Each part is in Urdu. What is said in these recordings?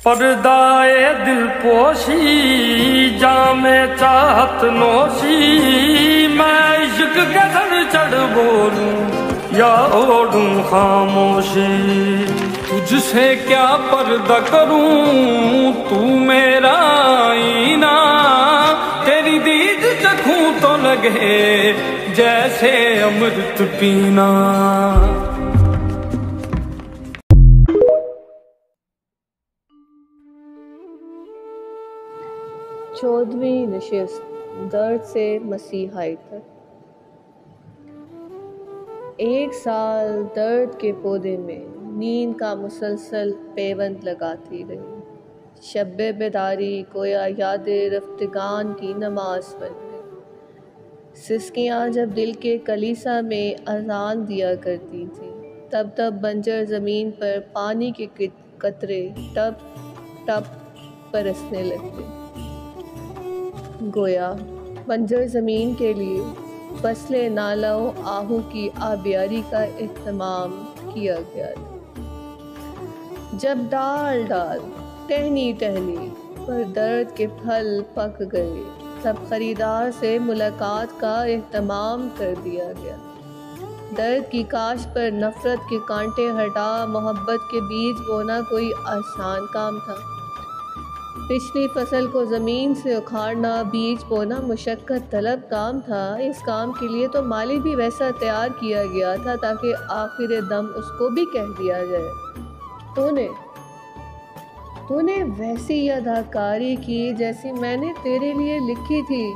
پردائے دل پوشی جام چاہت نوشی، میں عشق کے سر چڑھ بولوں یا اوڑوں خاموشی، تجھ سے کیا پردہ کروں تو میرا آئینہ، تیری دید چکھوں تو لگے جیسے امرت پینا۔ 14ویں نشست، درد سے مسیحائی تک۔ 1 سال درد کے پودے میں نیند کا مسلسل پیوند لگاتی رہی، شب بیداری گویا یاد رفتگان کی نماز بن گئی۔ سسکیاں جب دل کے کلیسا میں اذان دیا کرتی تھیں، تب بنجر زمین پر پانی کے قطرے ٹپ ٹپ برسنے لگتے، گویا بنجر زمین کے لیے فصل نالہ و آہو کی آبیاری کا اہتمام کیا گیا تھا۔ جب ڈال ٹہنی پر درد کے پھل پک گئے، تب خریدار سے ملاقات کا اہتمام کر دیا گیا۔ درد کی کاشت پر نفرت کے کانٹے ہٹا محبت کے بیج بونا کوئی آسان کام تھا؟ پچھلی فصل کو زمین سے اکھاڑنا، بیج بونا مشقت طلب کام تھا۔ اس کام کے لیے تو مالی بھی ویسا تیار کیا گیا تھا تاکہ آخر دم اس کو بھی کہہ دیا جائے، تو نے ویسی اداکاری کی جیسی میں نے تیرے لیے لکھی تھی۔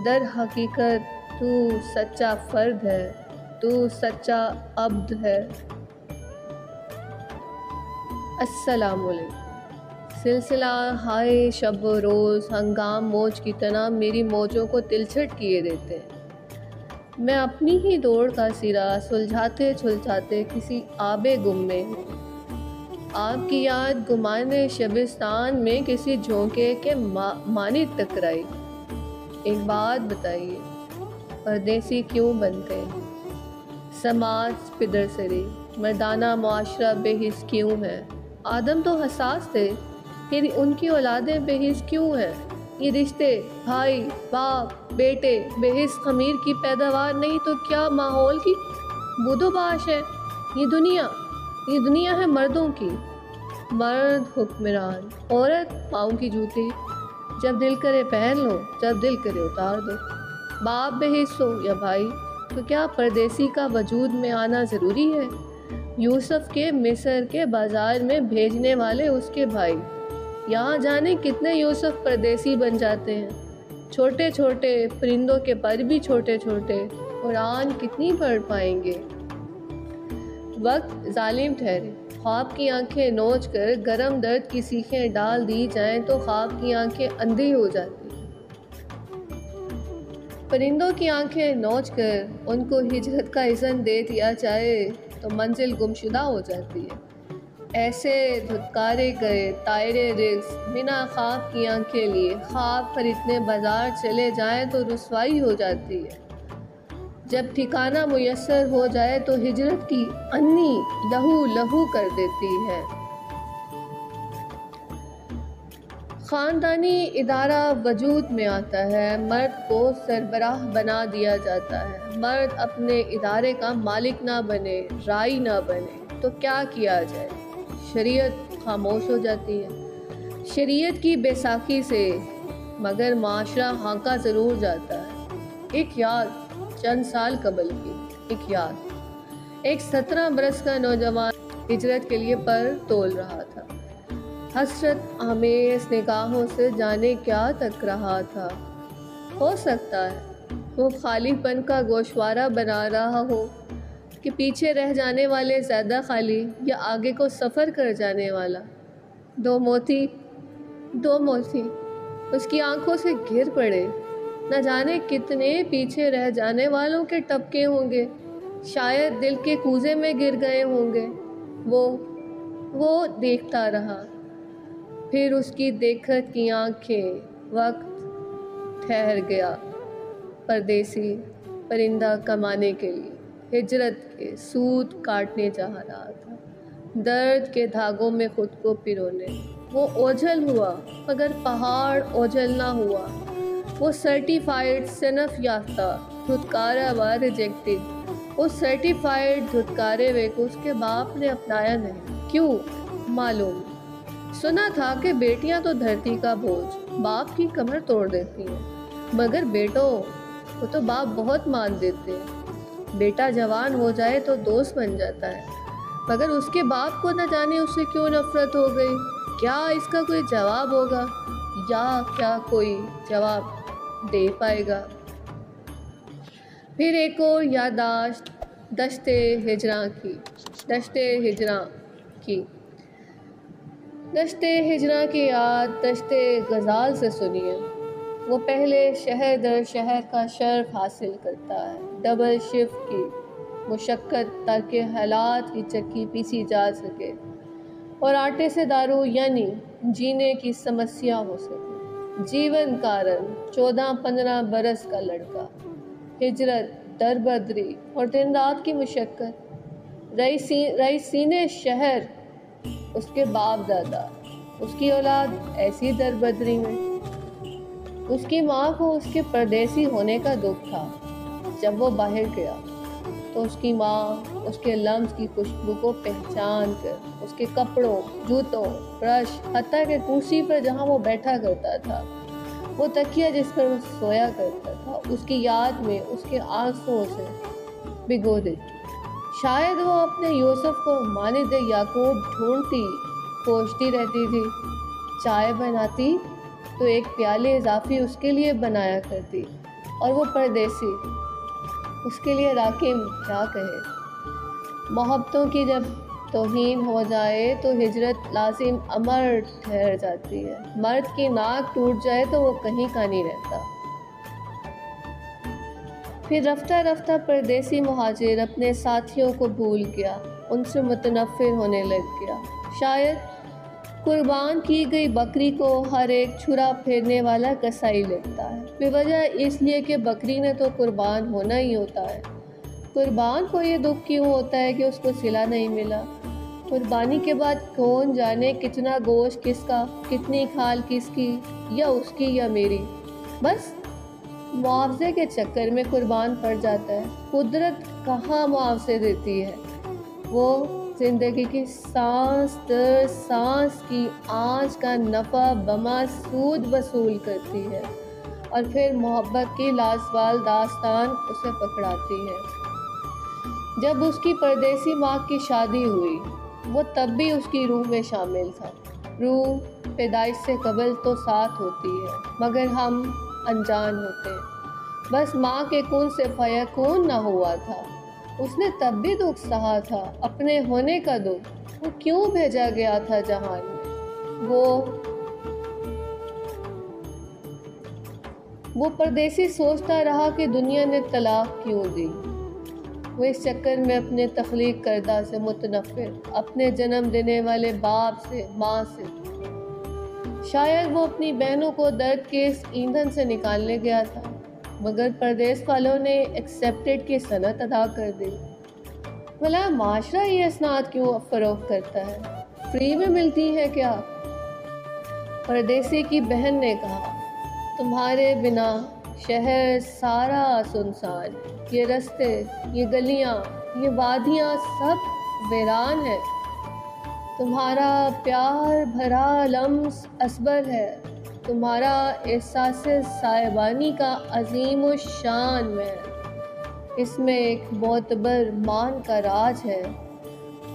در حقیقت تو سچا فرد ہے، تو سچا عبد ہے۔ السلام علیکم۔ سلسلہ ہائے شب و روز ہنگام موج کی طرح میری موجوں کو تلچھٹ کیے دیتے ہیں۔ میں اپنی ہی دوڑ کا سرا سلجھاتے کسی آب گم میں ہوں۔ آپ کی یاد گمانے شبستان میں کسی جھونکے کے مانند ٹکرائی۔ ایک بات بتائیے، پردیسی کیوں بنتے ہیں؟ سماج پدر سری، مردانہ معاشرہ بے حس کیوں ہے؟ آدم تو حساس تھے، پھر ان کی اولادیں بے حس کیوں ہیں؟ یہ رشتے بھائی باپ بیٹے بے حس خمیر کی پیداوار نہیں تو کیا ماحول کی بود و باش ہے؟ یہ دنیا ہے مردوں کی، مرد حکمران، عورت پاؤں کی جوتی، جب دل کرے پہن لو، جب دل کرے اتار دو۔ باپ بے حس ہو یا بھائی، تو کیا پردیسی کا وجود میں آنا ضروری ہے؟ یوسف کے مصر کے بازار میں بھیجنے والے اس کے بھائی، یہاں جانے کتنے یوسف پردیسی بن جاتے ہیں۔ چھوٹے چھوٹے پرندوں کے پر بھی چھوٹے چھوٹے، قرآن کتنی پڑھ پائیں گے؟ وقت ظالم ٹھہرے، خواب کی آنکھیں نوچ کر گرم درد کی سیخیں ڈال دی جائیں تو خواب کی آنکھیں اندھی ہو جاتی ہیں۔ پرندوں کی آنکھیں نوچ کر ان کو ہجرت کا اذن دے دیا جائے تو منزل گمشدہ ہو جاتی ہے۔ ایسے دھتکارے گئے طائر رزق بنا خواب کی آنکھیں لیے خواب خریدنے بازار چلے جائیں تو رسوائی ہو جاتی ہے۔ جب ٹھکانہ میسر ہو جائے تو ہجرت کی انی لہو کر دیتی ہے۔ خاندانی ادارہ وجود میں آتا ہے، مرد کو سربراہ بنا دیا جاتا ہے۔ مرد اپنے ادارے کا مالک نہ بنے، رائی نہ بنے تو کیا کیا جائے؟ شریعت خاموش ہو جاتی ہے۔ شریعت کی بے ساکھی سے مگر معاشرہ ہانکا ضرور جاتا ہے۔ ایک یاد چند سال قبل کی، ایک 17 برس کا نوجوان ہجرت کے لیے پر تول رہا تھا۔ حسرت آمیز نگاہوں سے جانے کیا تک رہا تھا۔ ہو سکتا ہے وہ خالی پن کا گوشوارہ بنا رہا ہو کہ پیچھے رہ جانے والے زیادہ خالی یا آگے کو سفر کر جانے والا۔ دو موتی اس کی آنکھوں سے گر پڑے۔ نہ جانے کتنے پیچھے رہ جانے والوں کے ٹپکے ہوں گے، شاید دل کے کوزے میں گر گئے ہوں گے۔ وہ دیکھتا رہا، پھر اس کی دیکھت کی آنکھیں۔ وقت ٹھہر گیا۔ پردیسی پرندہ کمانے کے لیے ہجرت کے سوت کاٹنے جا رہا تھا، درد کے دھاگوں میں خود کو پرونے۔ وہ اوجھل ہوا مگر پہاڑ اوجھل نہ ہوا۔ وہ سرٹیفائیڈ صنف یافتہ دھتکارا ہوا ریجیکٹڈ، اس سرٹیفائیڈ دھتکارے ہوئے کو اس کے باپ نے اپنایا نہیں۔ کیوں؟ معلوم سنا تھا کہ بیٹیاں تو دھرتی کا بوجھ باپ کی کمر توڑ دیتی ہیں، مگر بیٹوں وہ تو باپ بہت مان دیتے ہیں۔ بیٹا جوان ہو جائے تو دوست بن جاتا ہے، مگر اس کے باپ کو نہ جانے اس سے کیوں نفرت ہو گئی۔ کیا اس کا کوئی جواب ہوگا یا کیا کوئی جواب دے پائے گا؟ پھر ایک اور یادداشت دشت ہجراں کی۔ دشت ہجراں کی یاد دشت غزال سے سنیے۔ وہ پہلے شہر در شہر کا شرف حاصل کرتا ہے، ڈبل شفٹ کی مشقت تاکہ حالات کی چکی پیسی جا سکے اور آٹے سے دارو یعنی جینے کی سمسیا ہو سکے۔ جیون کارن 14-15 برس کا لڑکا، ہجرت، دربدری اور دن رات کی مشقت، رئیسین شہر اس کے باپ دادا، اس کی اولاد ایسی دربدری میں۔ اس کی ماں کو اس کے پردیسی ہونے کا دکھ تھا۔ جب وہ باہر گیا تو اس کی ماں اس کے لمس کی خوشبو کو پہچان کر اس کے کپڑوں، جوتوں، برش، حتیٰ کہ کرسی پر جہاں وہ بیٹھا کرتا تھا، وہ تکیہ جس پر وہ سویا کرتا تھا، اس کی یاد میں اس کے آنسوں سے بھگو دیتی۔ شاید وہ اپنے یوسف کو مانند یعقوب ڈھونڈتی پوچھتی رہتی تھی۔ چائے بناتی تو ایک پیالے اضافی اس کے لیے بنایا کرتی، اور وہ پردیسی اس کے لیے راکم کیا کہے۔ محبتوں کی جب توہین ہو جائے تو ہجرت لازم امر ٹھہر جاتی ہے۔ مرد کی ناک ٹوٹ جائے تو وہ کہیں کا نہیں رہتا۔ پھر رفتہ رفتہ پردیسی مہاجر اپنے ساتھیوں کو بھول گیا، ان سے متنفر ہونے لگ گیا۔ شاید قربان کی گئی بکری کو ہر ایک چھرا پھیرنے والا کسائی لگتا ہے، بے وجہ اس لیے کہ بکری نے تو قربان ہونا ہی ہوتا ہے۔ قربان کو یہ دکھ کیوں ہوتا ہے کہ اس کو صلہ نہیں ملا؟ قربانی کے بعد کون جانے کتنا گوشت کس کا، کتنی کھال کس کی، یا اس کی یا میری، بس معاوضے کے چکر میں قربان پڑ جاتا ہے۔ قدرت کہاں معاوضے دیتی ہے؟ وہ زندگی کی سانس در سانس کی آنچ کا نفع بما سود وصول کرتی ہے، اور پھر محبت کی لازوال داستان اسے پکڑاتی ہے۔ جب اس کی پردیسی ماں کی شادی ہوئی، وہ تب بھی اس کی روح میں شامل تھا۔ روح پیدائش سے قبل تو ساتھ ہوتی ہے، مگر ہم انجان ہوتے ہیں۔ بس ماں کے کون سے فیکون نہ ہوا تھا، اس نے تب بھی دکھ سہا تھا، اپنے ہونے کا دکھ۔ وہ کیوں بھیجا گیا تھا جہان میں؟ وہ پردیسی سوچتا رہا کہ دنیا نے طلاق کیوں دی۔ وہ اس چکر میں اپنے تخلیق کردہ سے متنفر، اپنے جنم دینے والے باپ سے، ماں سے۔ شاید وہ اپنی بہنوں کو درد کے اس ایندھن سے نکالنے گیا تھا، مگر پردیس والوں نے ایکسیپٹڈ کی صنعت ادا کر دی۔ بھلا معاشرہ یہ اسناد کیوں فروخت کرتا ہے؟ فری میں ملتی ہے کیا؟ پردیسی کی بہن نے کہا، تمہارے بنا شہر سارا سنسان، یہ رستے، یہ گلیاں، یہ وادیاں سب ویران ہیں۔ تمہارا پیار بھرا لمس اصبر ہے، تمہارا احساس سائبانی کا عظیم الشان میں ہے، اس میں ایک معتبر مان کا راج ہے۔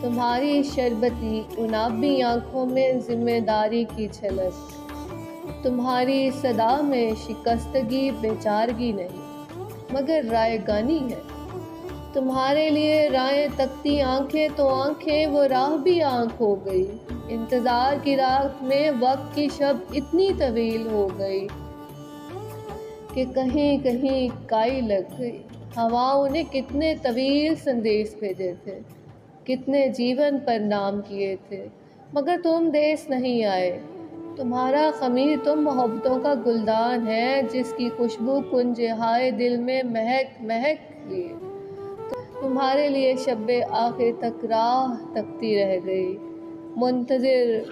تمہاری شربتی انابی آنکھوں میں ذمہ داری کی جھلک، تمہاری صدا میں شکستگی بیچارگی نہیں مگر رائے گانی ہے۔ تمہارے لیے رائے تکتی آنکھیں تو آنکھیں، وہ راہ بھی آنکھ ہو گئی۔ انتظار کی راہ میں وقت کی شب اتنی طویل ہو گئی کہ کہیں کہیں کائی لگ گئی۔ ہواؤں نے کتنے طویل سندیش بھیجے تھے، کتنے جیون پر نام کیے تھے، مگر تم دیس نہیں آئے۔ تمہارا خمیر تم محبتوں کا گلدان ہے، جس کی خوشبو کنجہائے دل میں مہک مہک لیے۔ تمہارے لیے شب آخر تک راہ تکتی رہ گئی، منتظر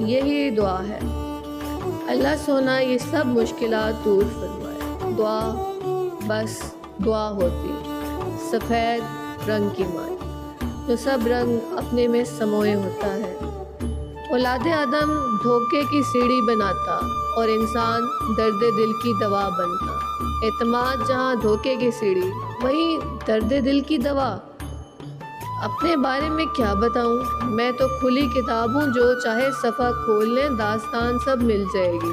یہی دعا ہے، اللہ سونا یہ سب مشکلات دور فرمائے۔ دعا بس دعا ہوتی ہے، سفید رنگ کی مائی جو سب رنگ اپنے میں سموئے ہوتا ہے۔ اولاد آدم دھوکے کی سیڑھی بناتا اور انسان درد دل کی دوا بنتا۔ اعتماد جہاں دھوکے کی سیڑھی، وہیں درد دل کی دوا۔ اپنے بارے میں کیا بتاؤں، میں تو کھلی کتاب ہوں، جو چاہے صفحہ کھول لیں، داستان سب مل جائے گی۔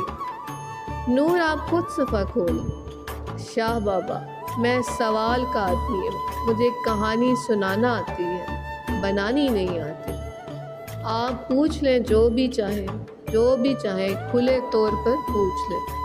نور آپ خود صفحہ کھول۔ شاہ بابا، میں سوال کا آدمی ہوں، مجھے کہانی سنانا آتی ہے، بنانی نہیں آتی۔ آپ پوچھ لیں جو بھی چاہیں کھلے طور پر پوچھ لیں۔